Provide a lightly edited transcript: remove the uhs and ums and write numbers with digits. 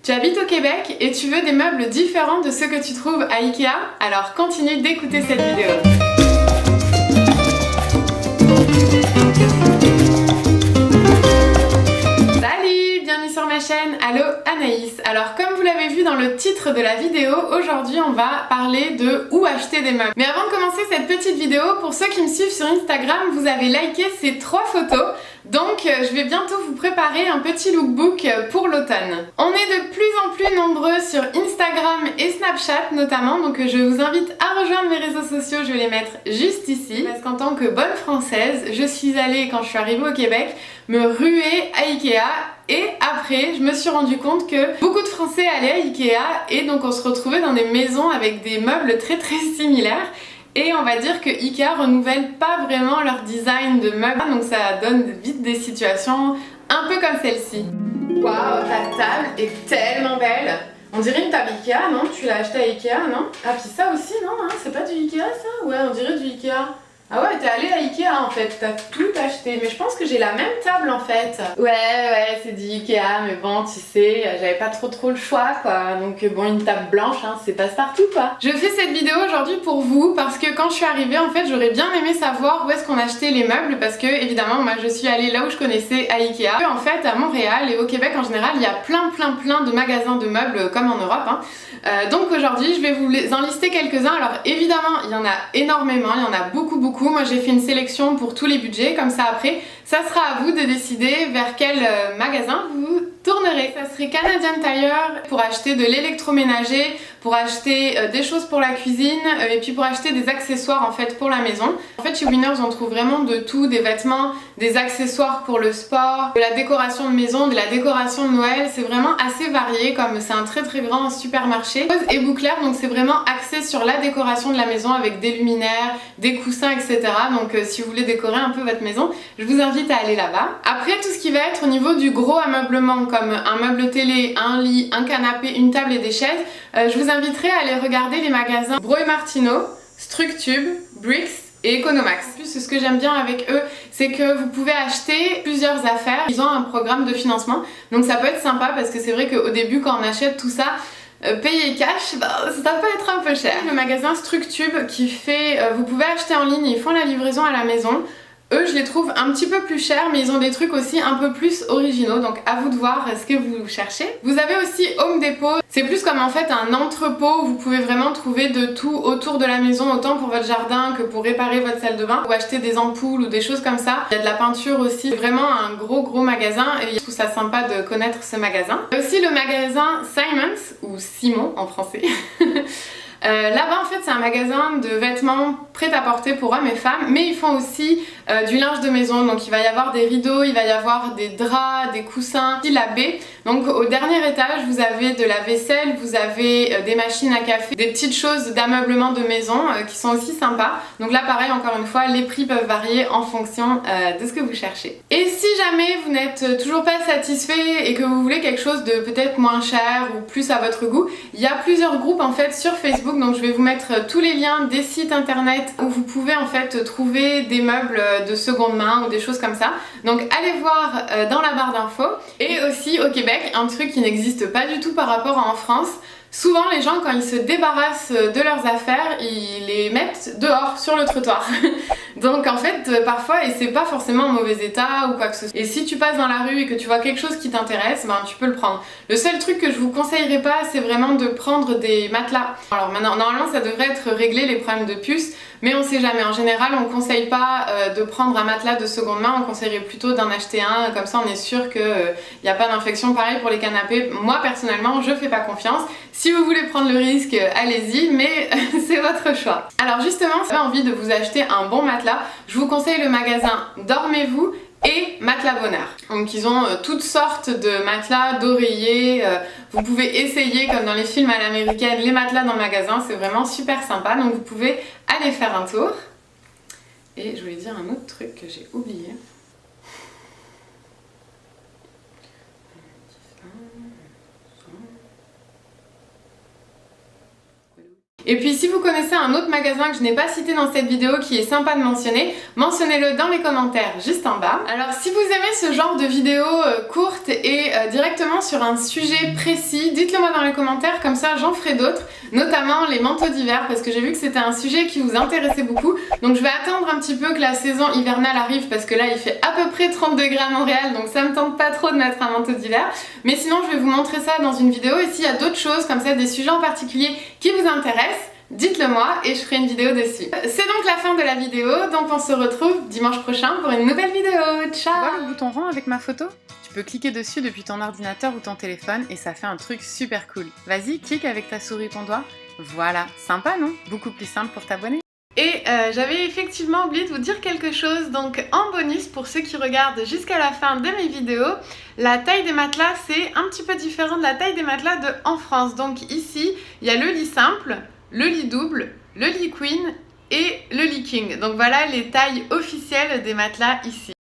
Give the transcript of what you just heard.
Tu habites au Québec et tu veux des meubles différents de ceux que tu trouves à Ikea? Alors continue d'écouter cette vidéo. Salut, bienvenue sur ma chaîne. Allo Anaïs. Alors comme vous l'avez vu dans le titre de la vidéo, aujourd'hui on va parler de où acheter des meubles. Mais avant de commencer cette petite vidéo, pour ceux qui me suivent sur Instagram, vous avez liké ces 3 photos. Donc je vais bientôt vous préparer un petit lookbook pour l'automne. On est de plus en plus nombreux sur Instagram et Snapchat notamment, donc je vous invite à rejoindre mes réseaux sociaux, je vais les mettre juste ici. Parce qu'en tant que bonne française, je suis allée, quand je suis arrivée au Québec, me ruer à Ikea. Et après, je me suis rendu compte que beaucoup de Français allaient à Ikea et donc on se retrouvait dans des maisons avec des meubles très similaires. Et on va dire que Ikea renouvelle pas vraiment leur design de meubles, donc ça donne vite des situations un peu comme celle-ci. Waouh, ta table est tellement belle! On dirait une table Ikea, non? Tu l'as achetée à Ikea, non? Ah, puis ça aussi, non? Hein, c'est pas du Ikea ça? Ouais, on dirait du Ikea. Ah ouais, t'es allée à Ikea en fait, t'as tout acheté. Mais je pense que j'ai la même table en fait. Ouais, c'est du Ikea, mais bon, tu sais, j'avais pas trop le choix quoi. Donc bon, une table blanche, hein, c'est passe-partout quoi. Je fais cette vidéo aujourd'hui pour vous parce que quand je suis arrivée, en fait, j'aurais bien aimé savoir où est-ce qu'on achetait les meubles parce que évidemment, moi je suis allée là où je connaissais à Ikea. En fait, à Montréal et au Québec en général, il y a plein de magasins de meubles comme en Europe. Hein. Donc aujourd'hui, je vais vous en lister quelques-uns. Alors évidemment, il y en a énormément, il y en a beaucoup. Moi j'ai fait une sélection pour tous les budgets, comme ça après, ça sera à vous de décider vers quel magasin vous tournerez. Ça serait Canadian Tire pour acheter de l'électroménager, pour acheter des choses pour la cuisine et puis pour acheter des accessoires en fait pour la maison. En fait chez Winners on trouve vraiment de tout, des vêtements, des accessoires pour le sport, de la décoration de maison, de la décoration de Noël, c'est vraiment assez varié comme c'est un très grand supermarché. Et Bouclair, donc c'est vraiment axé sur la décoration de la maison avec des luminaires, des coussins, etc. Donc si vous voulez décorer un peu votre maison, je vous invite à aller là-bas. Après tout ce qui va être au niveau du gros ameublement comme un meuble télé, un lit, un canapé, une table et des chaises, je vous inviterai à aller regarder les magasins Bro & Martineau, Structube, Bricks et Economax. En plus, ce que j'aime bien avec eux, c'est que vous pouvez acheter plusieurs affaires. Ils ont un programme de financement, donc ça peut être sympa parce que c'est vrai qu'au début quand on achète tout ça, payer cash, ça peut être un peu cher. Le magasin Structube qui fait, vous pouvez acheter en ligne, ils font la livraison à la maison. Eux, je les trouve un petit peu plus chers, mais ils ont des trucs aussi un peu plus originaux, donc à vous de voir ce que vous cherchez. Vous avez aussi Home Depot, c'est plus comme en fait un entrepôt où vous pouvez vraiment trouver de tout autour de la maison, autant pour votre jardin que pour réparer votre salle de bain, ou acheter des ampoules ou des choses comme ça. Il y a de la peinture aussi, c'est vraiment un gros magasin et je trouve ça sympa de connaître ce magasin. Il y a aussi le magasin Simons, ou Simon en français. Là-bas en fait c'est un magasin de vêtements prêt-à-porter pour hommes et femmes, mais ils font aussi du linge de maison, donc il va y avoir des rideaux, il va y avoir des draps, des coussins, la baie. Donc au dernier étage vous avez de la vaisselle, vous avez des machines à café, des petites choses d'ameublement de maison qui sont aussi sympas. Donc là pareil, encore une fois, les prix peuvent varier en fonction de ce que vous cherchez. Et si jamais vous n'êtes toujours pas satisfait et que vous voulez quelque chose de peut-être moins cher ou plus à votre goût, il y a plusieurs groupes en fait sur Facebook, donc je vais vous mettre tous les liens des sites internet où vous pouvez en fait trouver des meubles de seconde main ou des choses comme ça. Donc allez voir dans la barre d'infos. Et aussi au Québec, un truc qui n'existe pas du tout par rapport à en France. Souvent les gens quand ils se débarrassent de leurs affaires, ils les mettent dehors sur le trottoir. Donc en fait parfois, et c'est pas forcément en mauvais état ou quoi que ce soit, et si tu passes dans la rue et que tu vois quelque chose qui t'intéresse, ben tu peux le prendre. Le seul truc que je vous conseillerais pas, c'est vraiment de prendre des matelas. Alors maintenant normalement ça devrait être réglé les problèmes de puces, mais on sait jamais. En général on conseille pas de prendre un matelas de seconde main, on conseillerait plutôt d'en acheter un, comme ça on est sûr qu'il n'y a pas d'infection. Pareil pour les canapés, moi personnellement je fais pas confiance. Si vous voulez prendre le risque, allez-y, mais c'est votre choix. Alors justement, si vous avez envie de vous acheter un bon matelas, je vous conseille le magasin Dormez-vous et Matelas Bonheur. Donc ils ont toutes sortes de matelas, d'oreillers, vous pouvez essayer comme dans les films à l'américaine les matelas dans le magasin, c'est vraiment super sympa, donc vous pouvez aller faire un tour. Et je voulais dire un autre truc que j'ai oublié. Et puis si vous connaissez un autre magasin que je n'ai pas cité dans cette vidéo qui est sympa de mentionner, mentionnez-le dans les commentaires juste en bas. Alors si vous aimez ce genre de vidéos courtes et directement sur un sujet précis, dites-le moi dans les commentaires, comme ça j'en ferai d'autres, notamment les manteaux d'hiver, parce que j'ai vu que c'était un sujet qui vous intéressait beaucoup. Donc je vais attendre un petit peu que la saison hivernale arrive, parce que là il fait à peu près 30 degrés à Montréal, donc ça me tente pas trop de mettre un manteau d'hiver. Mais sinon je vais vous montrer ça dans une vidéo, et s'il y a d'autres choses comme ça, des sujets en particulier qui vous intéressent, dites-le moi et je ferai une vidéo dessus. C'est donc la fin de la vidéo, donc on se retrouve dimanche prochain pour une nouvelle vidéo. Ciao! Tu vois le bouton rond avec ma photo? Tu peux cliquer dessus depuis ton ordinateur ou ton téléphone et ça fait un truc super cool. Vas-y, clique avec ta souris ton doigt. Voilà, sympa non? Beaucoup plus simple pour t'abonner. Et j'avais effectivement oublié de vous dire quelque chose, donc en bonus pour ceux qui regardent jusqu'à la fin de mes vidéos, la taille des matelas c'est un petit peu différent de la taille des matelas en France. Donc ici, il y a le lit simple, le lit double, le lit queen et le lit king. Donc voilà les tailles officielles des matelas ici.